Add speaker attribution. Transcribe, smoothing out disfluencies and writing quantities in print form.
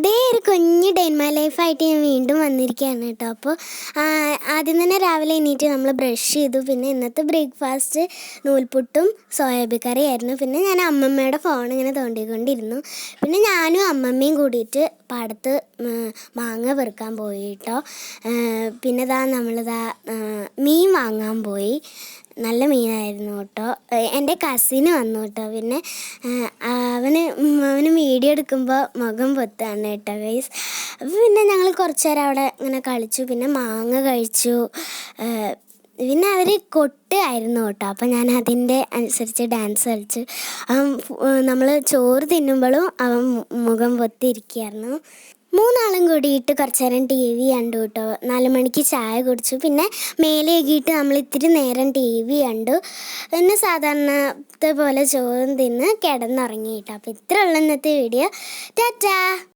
Speaker 1: ദേ ഒരു കുഞ്ഞ് day in my ലൈഫായിട്ട് ഞാൻ വീണ്ടും വന്നിരിക്കുകയാണ് കേട്ടോ. അപ്പോൾ ആദ്യം തന്നെ രാവിലെ എണീറ്റ് നമ്മൾ ബ്രഷ് ചെയ്തു. പിന്നെ ഇന്നത്തെ ബ്രേക്ക്ഫാസ്റ്റ് നൂൽപുട്ടും സോയാബീൻ കറിയായിരുന്നു. പിന്നെ ഞാൻ അമ്മമ്മയുടെ ഫോൺ ഇങ്ങനെ തോണ്ടിക്കൊണ്ടിരുന്നു. പിന്നെ ഞാനും അമ്മമ്മയും കൂടിയിട്ട് പാടത്ത് മാങ്ങ പെറുക്കാൻ പോയി കേട്ടോ. പിന്നെ നമ്മളിതാ മീൻ വാങ്ങാൻ പോയി. നല്ല മീനായിരുന്നു കേട്ടോ. എൻ്റെ കസിന് വന്നു കേട്ടോ. പിന്നെ അവന് വീഡിയോ എടുക്കുമ്പോൾ മുഖം പൊത്താണ് കേട്ടോ ഗൈസ്. പിന്നെ ഞങ്ങൾ കുറച്ച് നേരം അവിടെ ഇങ്ങനെ കളിച്ചു. പിന്നെ മാങ്ങ കഴിച്ചു. പിന്നെ അവർ കൊട്ടായിരുന്നു കേട്ടോ. അപ്പം ഞാൻ അതിൻ്റെ അനുസരിച്ച് ഡാൻസ് കളിച്ചു. നമ്മൾ ചോറ് തിന്നുമ്പോഴും അവൻ മുഖം പൊത്തിയിരിക്കുകയായിരുന്നു. മൂന്നാളും കൂടിയിട്ട് കുറച്ച് നേരം ടി വി കണ്ടു കേട്ടോ. 4 മണിക്ക് ചായ കുടിച്ചു. പിന്നെ മേലെ കഴുകിയിട്ട് നമ്മൾ ഇത്തിരി നേരം ടി വി കണ്ടു. പിന്നെ സാധാരണത്തെ പോലെ ചോറും തിന്ന് കിടന്നുറങ്ങി കേട്ടോ. അപ്പോൾ ഇത്രയുള്ള ഇന്നത്തെ വീഡിയോ. ടാറ്റാ.